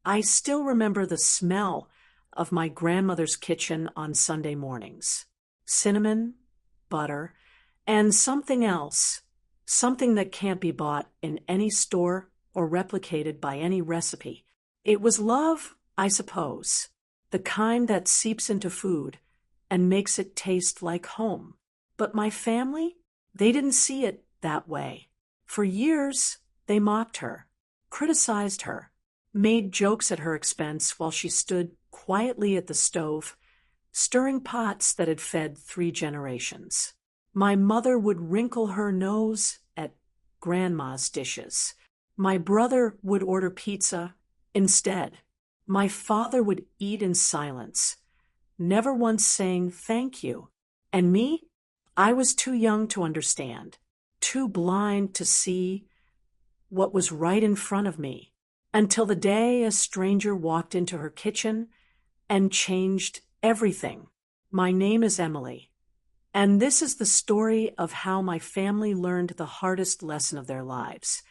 I still remember the smell of my grandmother's kitchen on Sunday mornings. Cinnamon, butter, and something else, something that can't be bought in any store or replicated by any recipe. It was love, I suppose, the kind that seeps into food and makes it taste like home. But my family, they didn't see it that way. For years, they mocked her, criticized her, made jokes at her expense while she stood quietly at the stove, stirring pots that had fed 3 generations. My mother would wrinkle her nose at Grandma's dishes. My brother would order pizza instead. My father would eat in silence, never once saying thank you. And me? I was too young to understand, too blind to see what was right in front of me, until the day a stranger walked into her kitchen and changed everything. My name is Emily, and this is the story of how my family learned the hardest lesson of their lives,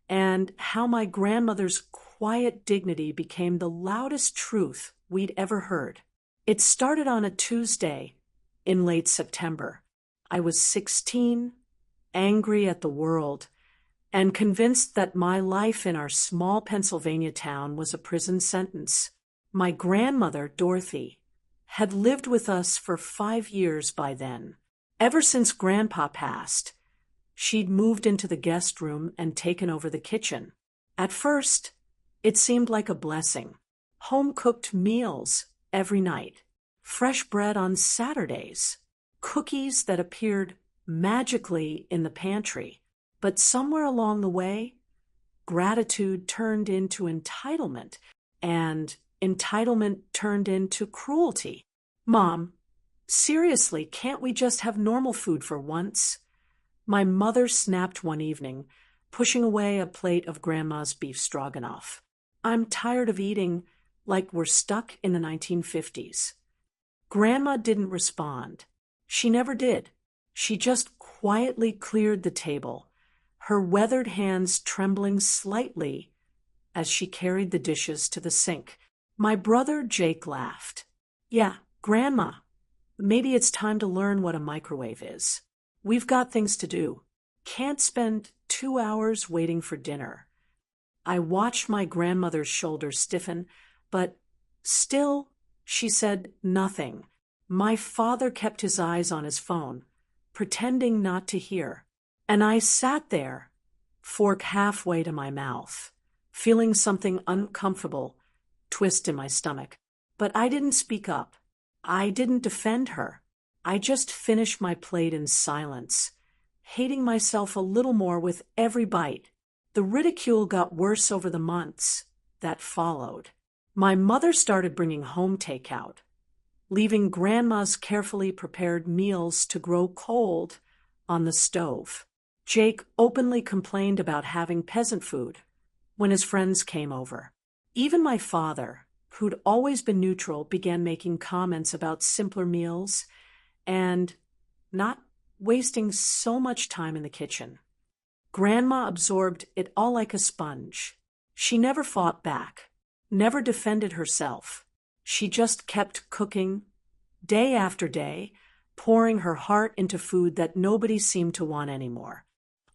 and how my grandmother's quiet dignity became the loudest truth we'd ever heard. It started on a Tuesday in late September. I was 16, angry at the world, and convinced that my life in our small Pennsylvania town was a prison sentence. My grandmother, Dorothy, had lived with us for 5 years by then. Ever since Grandpa passed, she'd moved into the guest room and taken over the kitchen. At first, it seemed like a blessing. Home-cooked meals every night, fresh bread on Saturdays, cookies that appeared magically in the pantry. But somewhere along the way, gratitude turned into entitlement, and entitlement turned into cruelty. Mom, seriously, can't we just have normal food for once? My mother snapped one evening, pushing away a plate of Grandma's beef stroganoff. I'm tired of eating like we're stuck in the 1950s. Grandma didn't respond. She never did. She just quietly cleared the table, her weathered hands trembling slightly as she carried the dishes to the sink. My brother Jake laughed. Yeah, Grandma, maybe it's time to learn what a microwave is. We've got things to do. Can't spend 2 hours waiting for dinner. I watched my grandmother's shoulders stiffen, but still, she said nothing. My father kept his eyes on his phone, pretending not to hear. And I sat there, fork halfway to my mouth, feeling something uncomfortable twist in my stomach. But I didn't speak up. I didn't defend her. I just finished my plate in silence, hating myself a little more with every bite. The ridicule got worse over the months that followed. My mother started bringing home takeout, leaving Grandma's carefully prepared meals to grow cold on the stove. Jake openly complained about having peasant food when his friends came over. Even my father, who'd always been neutral, began making comments about simpler meals and not wasting so much time in the kitchen. Grandma absorbed it all like a sponge. She never fought back, never defended herself. She just kept cooking, day after day, pouring her heart into food that nobody seemed to want anymore.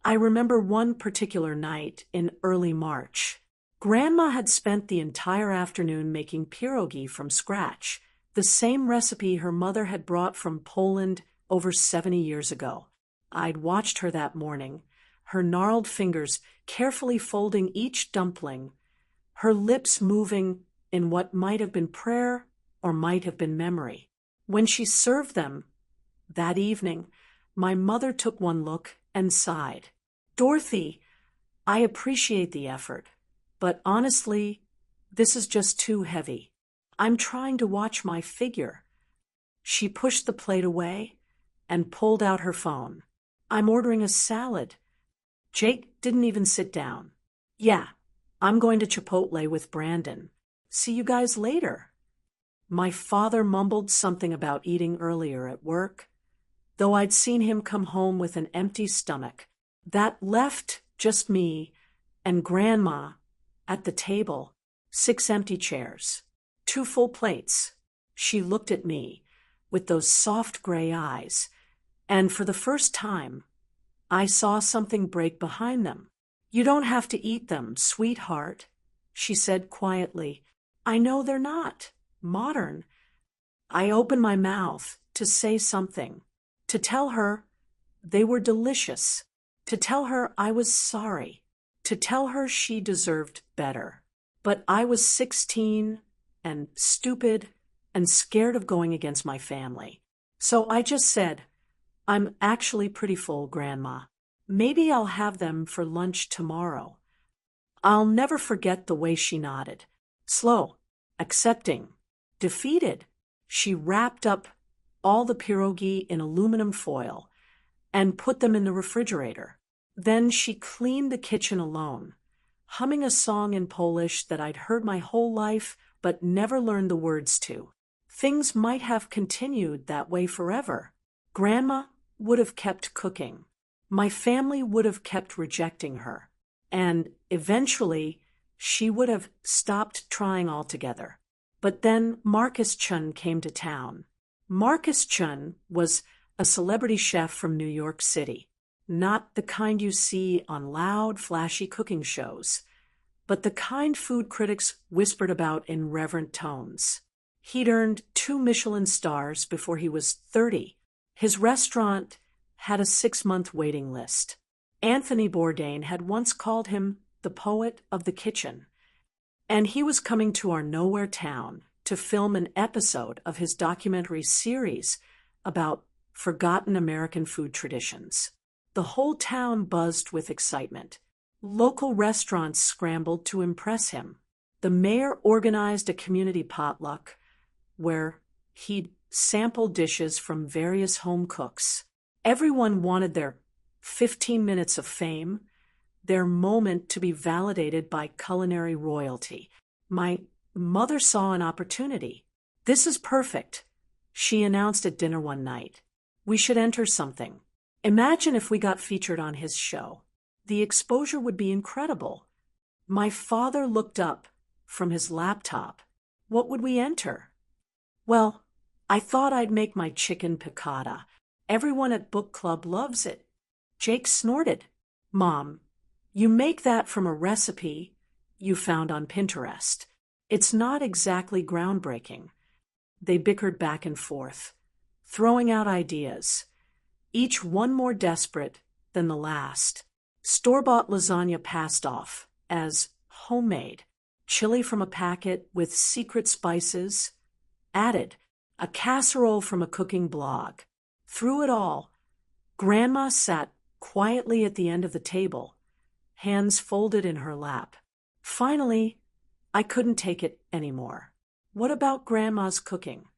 I remember one particular night in early March. Grandma had spent the entire afternoon making pierogi from scratch, the same recipe her mother had brought from Poland over 70 years ago. I'd watched her that morning, her gnarled fingers carefully folding each dumpling, her lips moving in what might have been prayer or might have been memory. When she served them that evening, my mother took one look and sighed. Dorothy, I appreciate the effort, but honestly, this is just too heavy. I'm trying to watch my figure. She pushed the plate away and pulled out her phone. I'm ordering a salad. Jake didn't even sit down. Yeah, I'm going to Chipotle with Brandon. See you guys later. My father mumbled something about eating earlier at work, though I'd seen him come home with an empty stomach. That left just me and Grandma at the table. 6 empty chairs. 2 full plates. She looked at me with those soft gray eyes, and for the first time, I saw something break behind them. "You don't have to eat them, sweetheart," she said quietly. "I know they're not modern." I opened my mouth to say something, to tell her they were delicious, to tell her I was sorry, to tell her she deserved better. But I was 16 and stupid and scared of going against my family. So I just said, "I'm actually pretty full, Grandma. Maybe I'll have them for lunch tomorrow." I'll never forget the way she nodded. Slow, accepting, defeated. She wrapped up all the pierogi in aluminum foil and put them in the refrigerator. Then she cleaned the kitchen alone, humming a song in Polish that I'd heard my whole life but never learned the words to. Things might have continued that way forever. Grandma would have kept cooking. My family would have kept rejecting her. And eventually, she would have stopped trying altogether. But then Marcus Chun came to town. Marcus Chun was a celebrity chef from New York City. Not the kind you see on loud, flashy cooking shows, but the kind food critics whispered about in reverent tones. He'd earned 2 Michelin stars before he was 30. His restaurant had a 6-month waiting list. Anthony Bourdain had once called him the poet of the kitchen. And he was coming to our nowhere town to film an episode of his documentary series about forgotten American food traditions. The whole town buzzed with excitement. Local restaurants scrambled to impress him. The mayor organized a community potluck where he'd sample dishes from various home cooks. Everyone wanted their 15 minutes of fame, their moment to be validated by culinary royalty. My mother saw an opportunity. "This is perfect," she announced at dinner one night. "We should enter something. Imagine if we got featured on his show. The exposure would be incredible." My father looked up from his laptop. "What would we enter?" "Well, I thought I'd make my chicken piccata. Everyone at book club loves it." Jake snorted. "Mom, you make that from a recipe you found on Pinterest. It's not exactly groundbreaking." They bickered back and forth, throwing out ideas, each one more desperate than the last. Store-bought lasagna passed off as homemade. Chili from a packet with secret spices added. A casserole from a cooking blog. Through it all, Grandma sat quietly at the end of the table, hands folded in her lap. Finally, I couldn't take it anymore. "What about Grandma's cooking?"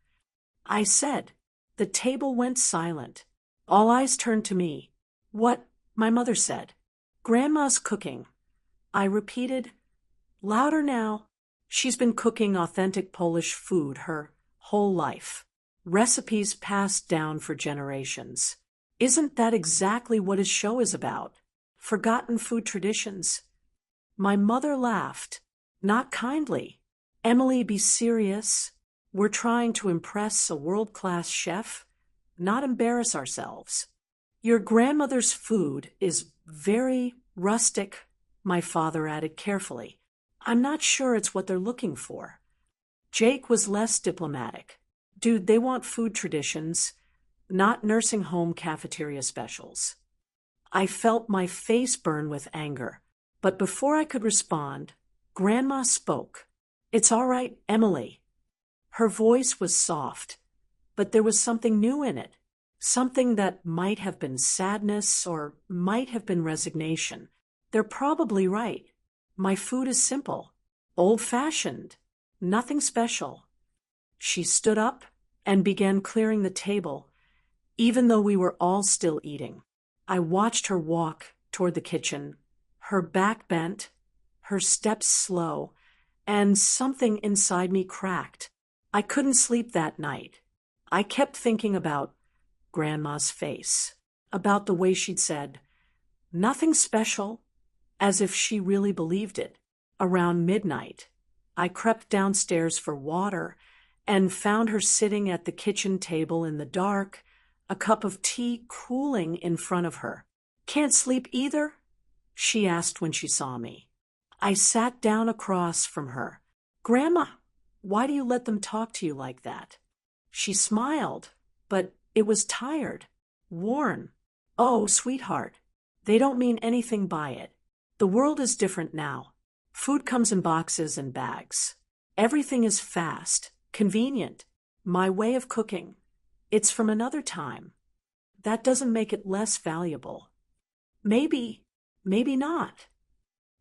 I said. The table went silent. All eyes turned to me. "What?" my mother said. "Grandma's cooking," I repeated. Louder now. "She's been cooking authentic Polish food her whole life. Recipes passed down for generations. Isn't that exactly what his show is about? Forgotten food traditions?" My mother laughed, not kindly. "Emily, be serious. We're trying to impress a world-class chef, not embarrass ourselves." "Your grandmother's food is very rustic," my father added carefully. "I'm not sure it's what they're looking for." Jake was less diplomatic. "Dude, they want food traditions, not nursing home cafeteria specials." I felt my face burn with anger, but before I could respond, Grandma spoke. "It's all right, Emily." Her voice was soft, but there was something new in it, something that might have been sadness or might have been resignation. "They're probably right. My food is simple, old-fashioned, nothing special." She stood up and began clearing the table, even though we were all still eating. I watched her walk toward the kitchen, her back bent, her steps slow, and something inside me cracked. I couldn't sleep that night. I kept thinking about Grandma's face, about the way she'd said, "Nothing special," as if she really believed it. Around midnight, I crept downstairs for water and found her sitting at the kitchen table in the dark, a cup of tea cooling in front of her. "Can't sleep either?" she asked when she saw me. I sat down across from her. "Grandma, why do you let them talk to you like that?" She smiled, but it was tired, worn. "Oh, sweetheart, they don't mean anything by it. The world is different now. Food comes in boxes and bags. Everything is fast, convenient. My way of cooking, it's from another time. That doesn't make it less valuable." Maybe, maybe not.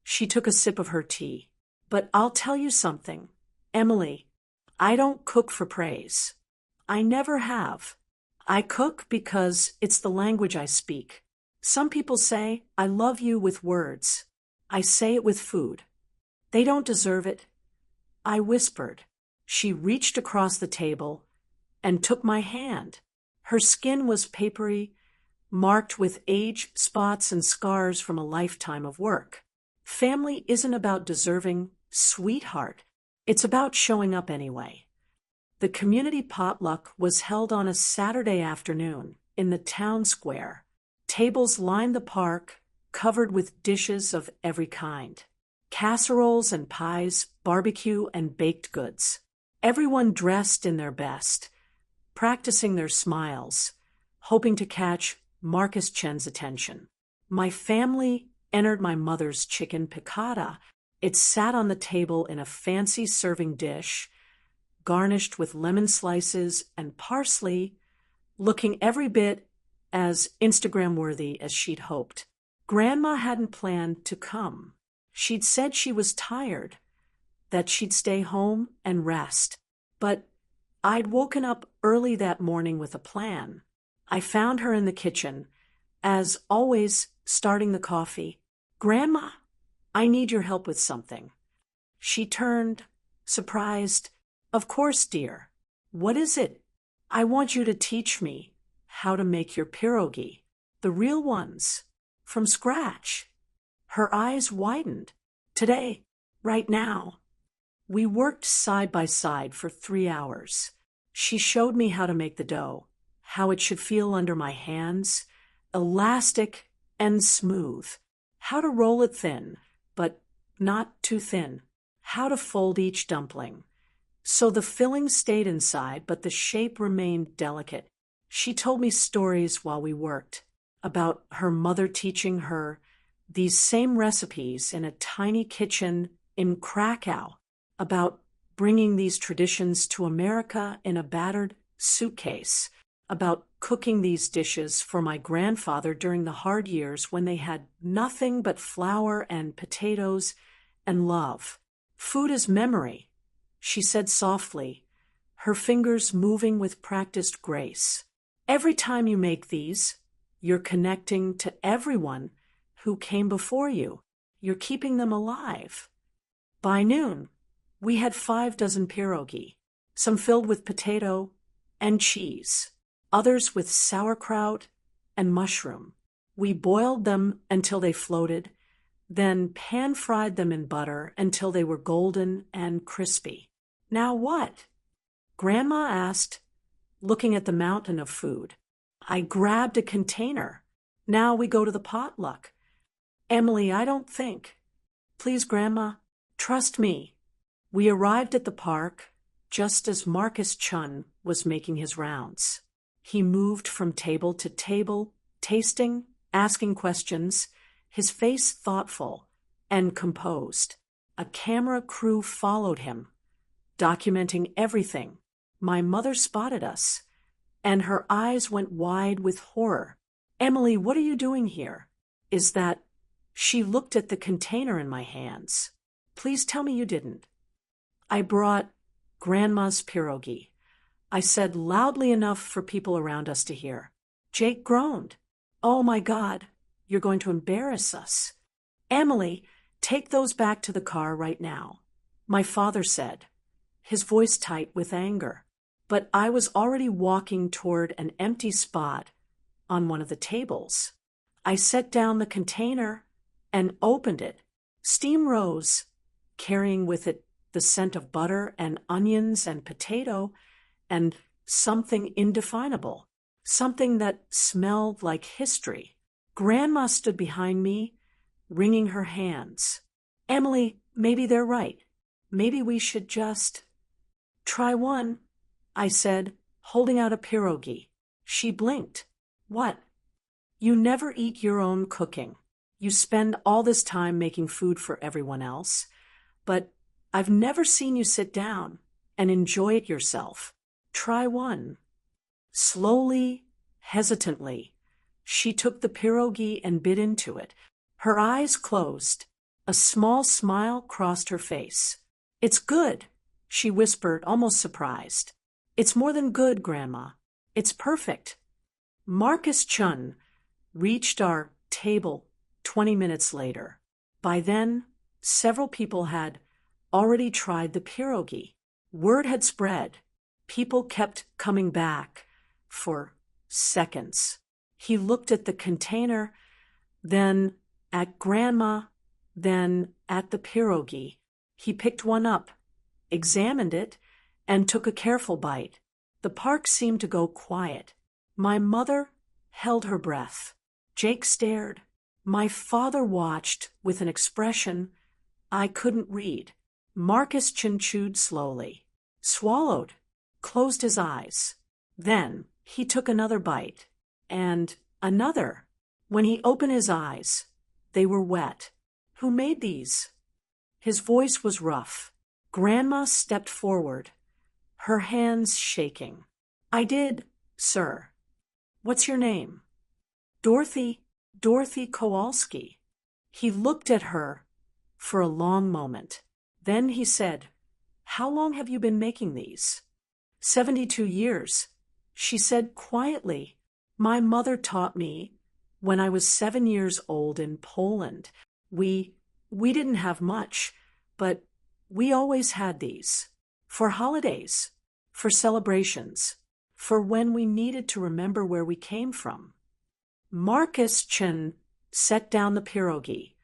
She took a sip of her tea. "But I'll tell you something, Emily, I don't cook for praise. I never have. I cook because it's the language I speak. Some people say, 'I love you' with words. I say it with food. They don't deserve it." I whispered. She reached across the table and took my hand. Her skin was papery, marked with age spots and scars from a lifetime of work. "Family isn't about deserving, sweetheart. It's about showing up anyway." The community potluck was held on a Saturday afternoon in the town square. Tables lined the park, covered with dishes of every kind. Casseroles and pies, barbecue and baked goods. Everyone dressed in their best, practicing their smiles, hoping to catch Marcus Chen's attention. My family entered my mother's chicken piccata. It sat on the table in a fancy serving dish, garnished with lemon slices and parsley, looking every bit as Instagram-worthy as she'd hoped. Grandma hadn't planned to come. She'd said she was tired, that she'd stay home and rest. But I'd woken up early that morning with a plan. I found her in the kitchen, as always, starting the coffee. "Grandma, I need your help with something." She turned, surprised. "Of course, dear. What is it?" "I want you to teach me how to make your pierogi, the real ones, from scratch." Her eyes widened. "Today, right now." We worked side by side for 3 hours. She showed me how to make the dough, how it should feel under my hands, elastic and smooth, how to roll it thin, but not too thin, how to fold each dumpling, so the filling stayed inside, but the shape remained delicate. She told me stories while we worked, about her mother teaching her these same recipes in a tiny kitchen in Krakow, about bringing these traditions to America in a battered suitcase, about cooking these dishes for my grandfather during the hard years when they had nothing but flour and potatoes and love. "Food is memory," she said softly, her fingers moving with practiced grace. "Every time you make these, you're connecting to everyone who came before you. You're keeping them alive." By noon, we had 5 dozen pierogi, some filled with potato and cheese, others with sauerkraut and mushroom. We boiled them until they floated, then pan-fried them in butter until they were golden and crispy. "Now what?" Grandma asked, looking at the mountain of food. I grabbed a container. "Now we go to the potluck." "Emily, I don't think." "Please, Grandma, trust me." We arrived at the park just as Marcus Chun was making his rounds. He moved from table to table, tasting, asking questions, his face thoughtful and composed. A camera crew followed him, documenting everything. My mother spotted us, and her eyes went wide with horror. "Emily, what are you doing here? Is that—" She looked at the container in my hands. "Please tell me you didn't." "I brought Grandma's pierogi," I said loudly enough for people around us to hear. Jake groaned. "Oh my God, you're going to embarrass us." "Emily, take those back to the car right now," my father said, his voice tight with anger. But I was already walking toward an empty spot on one of the tables. I set down the container and opened it. Steam rose, carrying with it the scent of butter and onions and potato, and something indefinable, something that smelled like history. Grandma stood behind me, wringing her hands. Emily, maybe they're right. Maybe we should just try one, I said, holding out a pierogi. She blinked. What? You never eat your own cooking. You spend all this time making food for everyone else, but I've never seen you sit down and enjoy it yourself. Try one. Slowly, hesitantly, she took the pierogi and bit into it. Her eyes closed. A small smile crossed her face. It's good, she whispered, almost surprised. It's more than good, Grandma. It's perfect. Marcus Chun reached our table 20 minutes later. By then, several people had already tried the pierogi. Word had spread. People kept coming back for seconds. He looked at the container, then at Grandma, then at the pierogi. He picked one up, examined it, and took a careful bite. The park seemed to go quiet. My mother held her breath. Jake stared. My father watched with an expression I couldn't read. Marcus chewed slowly, swallowed, closed his eyes. Then he took another bite, and another. When he opened his eyes, they were wet. Who made these? His voice was rough. Grandma stepped forward, her hands shaking. I did, sir. What's your name? Dorothy Kowalski. He looked at her for a long moment. Then he said, How long have you been making these? 72 years, she said quietly. My mother taught me when I was 7 years old in Poland. We didn't have much, but we always had these. For holidays, for celebrations, for when we needed to remember where we came from. Marcus Chen set down the pierogi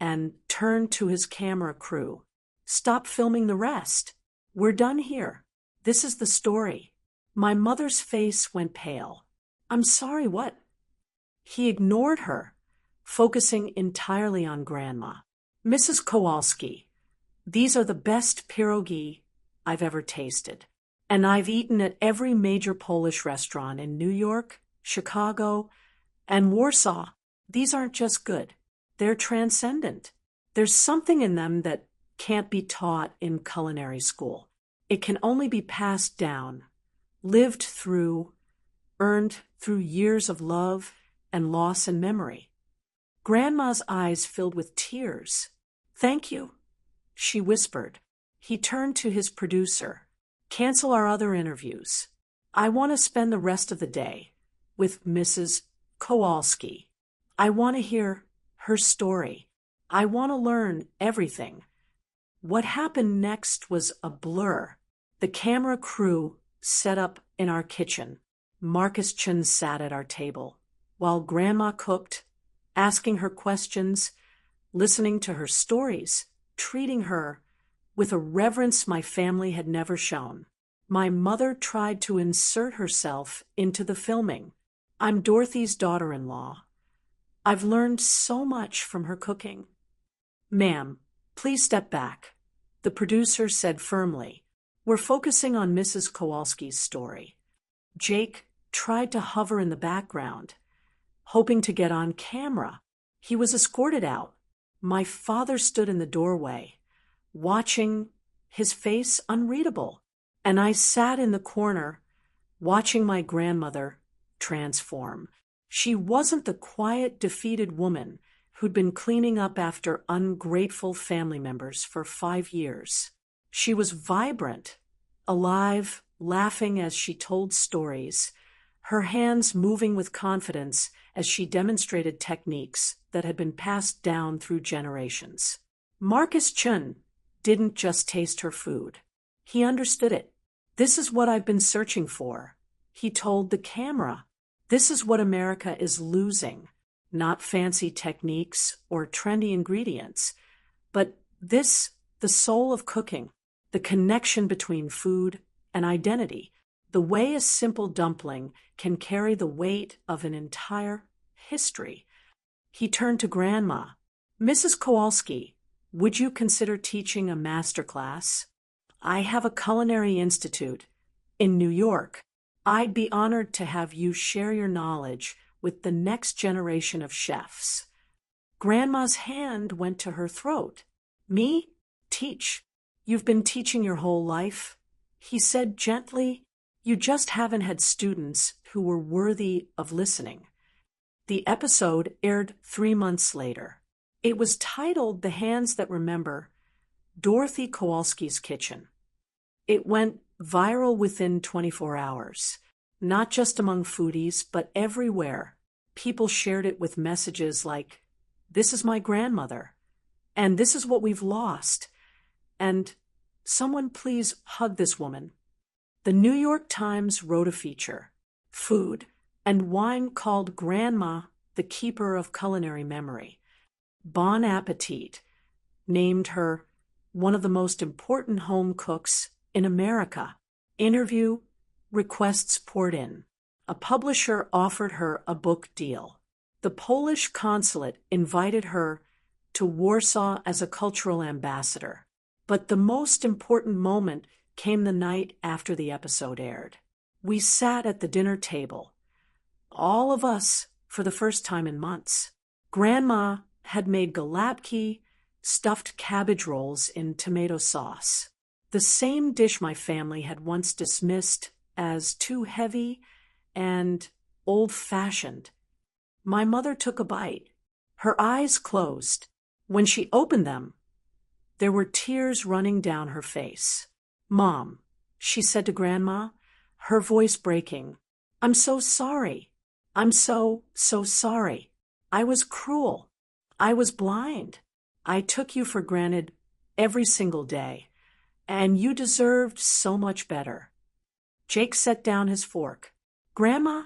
and turned to his camera crew. Stop filming the rest. We're done here. This is the story. My mother's face went pale. I'm sorry, what? He ignored her, focusing entirely on Grandma. Mrs. Kowalski, these are the best pierogi I've ever tasted. And I've eaten at every major Polish restaurant in New York, Chicago, and Warsaw. These aren't just good. They're transcendent. There's something in them that can't be taught in culinary school. It can only be passed down, lived through, earned through years of love and loss and memory. Grandma's eyes filled with tears. Thank you, she whispered. He turned to his producer. Cancel our other interviews. I want to spend the rest of the day with Mrs. Kowalski. I want to hear her story. I want to learn everything. What happened next was a blur. The camera crew set up in our kitchen. Marcus Chen sat at our table, while Grandma cooked, asking her questions, listening to her stories, treating her with a reverence my family had never shown. My mother tried to insert herself into the filming. I'm Dorothy's daughter-in-law. I've learned so much from her cooking. Ma'am, please step back, the producer said firmly. We're focusing on Mrs. Kowalski's story. Jake tried to hover in the background, hoping to get on camera. He was escorted out. My father stood in the doorway, watching, his face unreadable, and I sat in the corner, watching my grandmother transform. She wasn't the quiet, defeated woman who'd been cleaning up after ungrateful family members for 5 years. She was vibrant, alive, laughing as she told stories, her hands moving with confidence as she demonstrated techniques that had been passed down through generations. Marcus Chun didn't just taste her food. He understood it. This is what I've been searching for, he told the camera. This is what America is losing, not fancy techniques or trendy ingredients, but this, the soul of cooking. the connection between food and identity, the way a simple dumpling can carry the weight of an entire history. He turned to Grandma. Mrs. Kowalski, would you consider teaching a master class? I have a culinary institute in New York. I'd be honored to have you share your knowledge with the next generation of chefs. Grandma's hand went to her throat. Me? Teach? You've been teaching your whole life? He said gently. You just haven't had students who were worthy of listening. The episode aired 3 months later. It was titled The Hands That Remember, Dorothy Kowalski's Kitchen. It went viral within 24 hours, not just among foodies, but everywhere. People shared it with messages like, "This is my grandmother," and "This is what we've lost," and "Someone please hug this woman." The New York Times wrote a feature, Food and Wine, called Grandma the Keeper of Culinary Memory. Bon Appetit named her one of the most important home cooks in America. Interview requests poured in. A publisher offered her a book deal. The Polish consulate invited her to Warsaw as a cultural ambassador. But the most important moment came the night after the episode aired. We sat at the dinner table, all of us, for the first time in months. Grandma had made galapki, stuffed cabbage rolls in tomato sauce, the same dish my family had once dismissed as too heavy and old-fashioned. My mother took a bite. Her eyes closed. When she opened them, there were tears running down her face. "Mom," she said to Grandma, her voice breaking, "I'm so sorry. I'm so sorry. I was cruel. I was blind. I took you for granted every single day, and you deserved so much better." Jake set down his fork. "Grandma,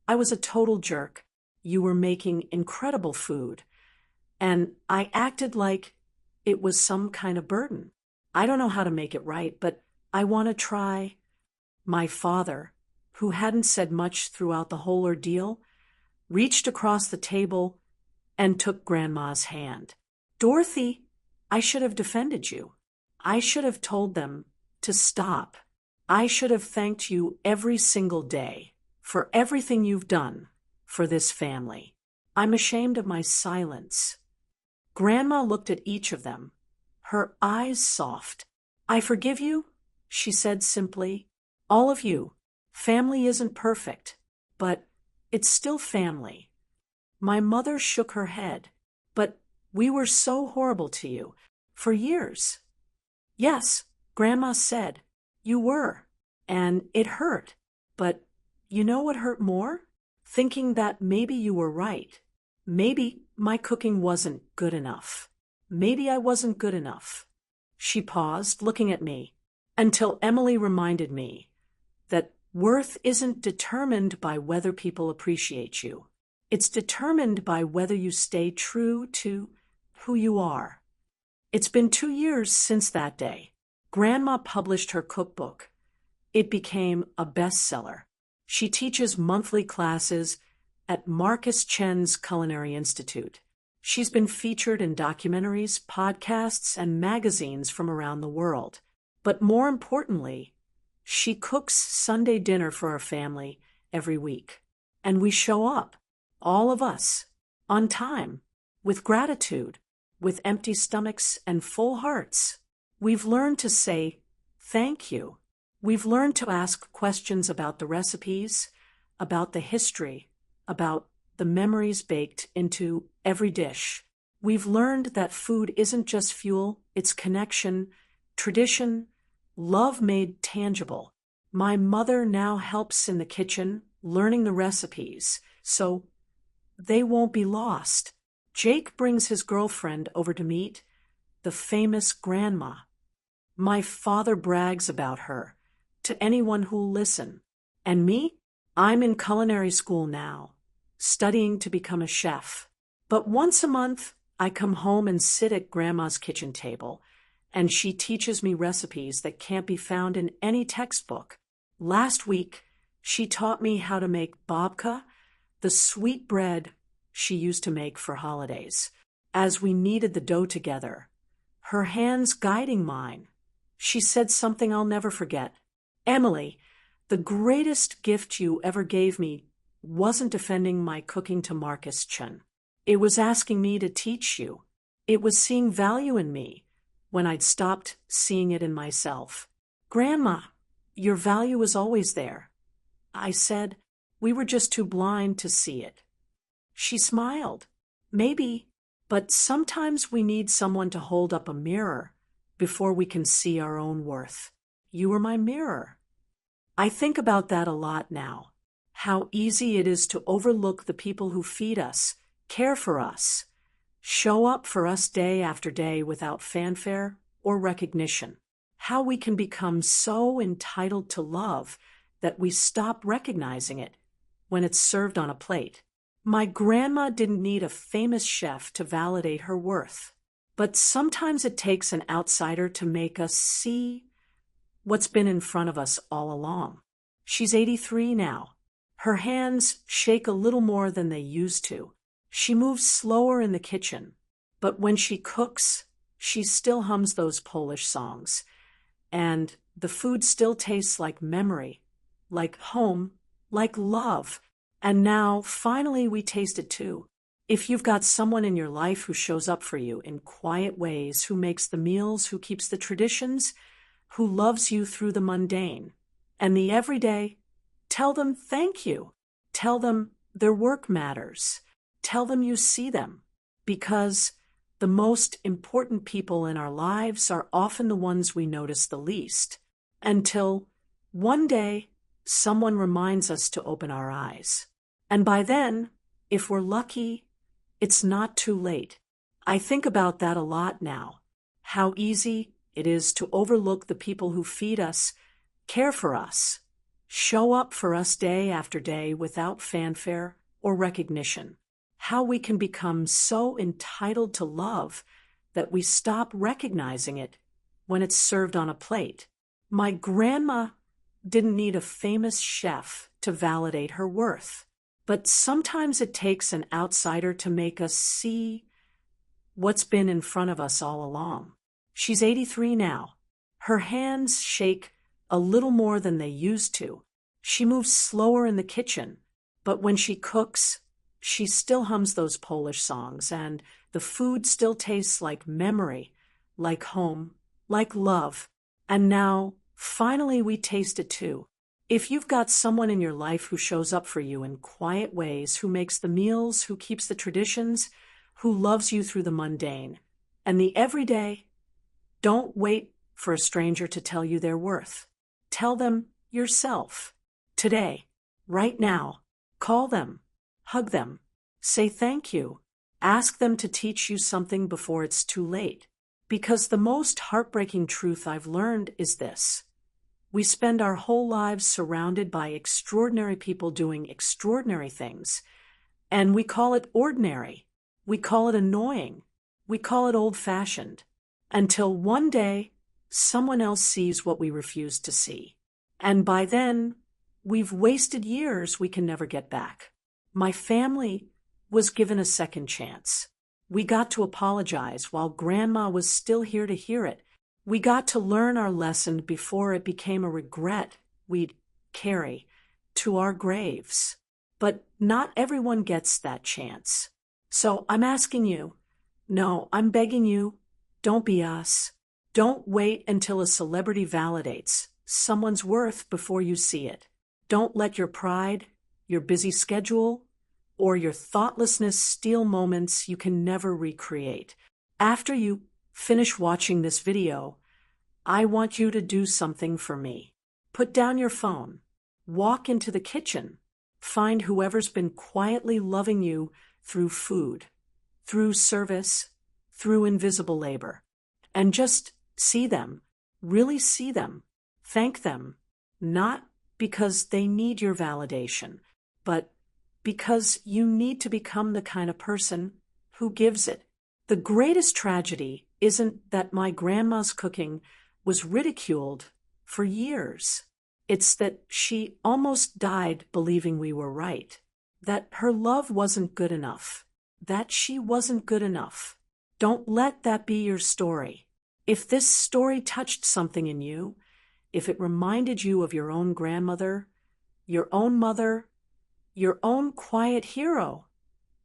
I was a total jerk. You were making incredible food, and I acted like it was some kind of burden. I don't know how to make it right, but I want to try." My father, who hadn't said much throughout the whole ordeal, reached across the table and took Grandma's hand. "Dorothy, I should have defended you. I should have told them to stop. I should have thanked you every single day for everything you've done for this family. I'm ashamed of my silence." Grandma looked at each of them, her eyes soft. "I forgive you," she said simply. "All of you. Family isn't perfect, but it's still family." My mother shook her head. "But we were so horrible to you for years." "Yes," Grandma said, "you were, and it hurt. But you know what hurt more? Thinking that maybe you were right. Maybe my cooking wasn't good enough. Maybe I wasn't good enough." She paused, looking at me, until Emily reminded me that worth isn't determined by whether people appreciate you. It's determined by whether you stay true to who you are. It's been 2 years since that day. Grandma published her cookbook. It became a bestseller. She teaches monthly classes at Marcus Chen's Culinary Institute. She's been featured in documentaries, podcasts, and magazines from around the world. But more importantly, she cooks Sunday dinner for our family every week. And we show up, all of us, on time, with gratitude, with empty stomachs and full hearts. We've learned to say thank you. We've learned to ask questions about the recipes, about the history, about the memories baked into every dish. We've learned that food isn't just fuel, it's connection, tradition, love made tangible. My mother now helps in the kitchen, learning the recipes, so they won't be lost. Jake brings his girlfriend over to meet the famous grandma. My father brags about her to anyone who'll listen. And me? I'm in culinary school now, studying to become a chef. But once a month, I come home and sit at Grandma's kitchen table, and she teaches me recipes that can't be found in any textbook. Last week, she taught me how to make babka, the sweet bread she used to make for holidays. As we kneaded the dough together, her hands guiding mine, she said something I'll never forget. "Emily, the greatest gift you ever gave me wasn't defending my cooking to Marcus Chen. It was asking me to teach you. It was seeing value in me when I'd stopped seeing it in myself." "Grandma, your value was always there," I said. "We were just too blind to see it." She smiled. "Maybe, but sometimes we need someone to hold up a mirror before we can see our own worth. You were my mirror." I think about that a lot now. How easy it is to overlook the people who feed us, care for us, show up for us day after day without fanfare or recognition. How we can become so entitled to love that we stop recognizing it when it's served on a plate. My grandma didn't need a famous chef to validate her worth, but sometimes it takes an outsider to make us see what's been in front of us all along. She's 83 now. Her hands shake a little more than they used to. She moves slower in the kitchen, but when she cooks, she still hums those Polish songs. And the food still tastes like memory, like home, like love. And now, finally, we taste it too. If you've got someone in your life who shows up for you in quiet ways, who makes the meals, who keeps the traditions, who loves you through the mundane and the everyday, tell them thank you. Tell them their work matters. Tell them you see them, because the most important people in our lives are often the ones we notice the least, until one day someone reminds us to open our eyes. And by then, if we're lucky, it's not too late. I think about that a lot now. How easy it is to overlook the people who feed us, care for us, show up for us day after day without fanfare or recognition. How we can become so entitled to love that we stop recognizing it when it's served on a plate. My grandma didn't need a famous chef to validate her worth, but sometimes it takes an outsider to make us see what's been in front of us all along. She's 83 now. Her hands shake a little more than they used to. She moves slower in the kitchen, but when she cooks, she still hums those Polish songs, and the food still tastes like memory, like home, like love. And now, finally, we taste it too. If you've got someone in your life who shows up for you in quiet ways, who makes the meals, who keeps the traditions, who loves you through the mundane and the everyday, don't wait for a stranger to tell you their worth. Tell them yourself. Today, right now, call them. Hug them. Say thank you. Ask them to teach you something before it's too late. Because the most heartbreaking truth I've learned is this. We spend our whole lives surrounded by extraordinary people doing extraordinary things, and we call it ordinary. We call it annoying. We call it old-fashioned. Until one day, someone else sees what we refuse to see. And by then, we've wasted years we can never get back. My family was given a second chance. We got to apologize while Grandma was still here to hear it. We got to learn our lesson before it became a regret we'd carry to our graves. But not everyone gets that chance. So I'm asking you, no, I'm begging you, don't be us. Don't wait until a celebrity validates someone's worth before you see it. Don't let your pride, your busy schedule, or your thoughtlessness steal moments you can never recreate. After you finish watching this video, I want you to do something for me. Put down your phone, walk into the kitchen, find whoever's been quietly loving you through food, through service, through invisible labor, and just see them, really see them, thank them, not because they need your validation, but because you need to become the kind of person who gives it. The greatest tragedy isn't that my grandma's cooking was ridiculed for years. It's that she almost died believing we were right, that her love wasn't good enough, that she wasn't good enough. Don't let that be your story. If this story touched something in you, if it reminded you of your own grandmother, your own mother, your own quiet hero,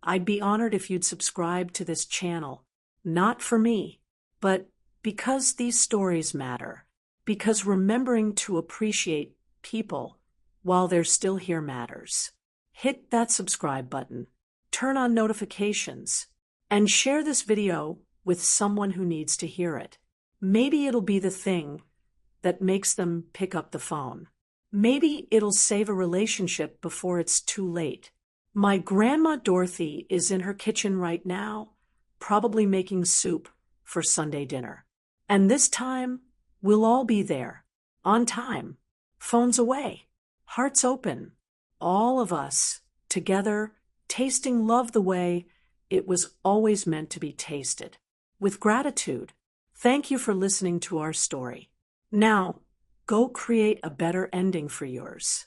I'd be honored if you'd subscribe to this channel. Not for me, but because these stories matter. Because remembering to appreciate people while they're still here matters. Hit that subscribe button, turn on notifications, and share this video with someone who needs to hear it. Maybe it'll be the thing that makes them pick up the phone. Maybe it'll save a relationship before it's too late. My grandma Dorothy is in her kitchen right now, probably making soup for Sunday dinner. And this time, we'll all be there, on time, phones away, hearts open, all of us, together, tasting love the way it was always meant to be tasted. With gratitude, thank you for listening to our story. Now, go create a better ending for yours.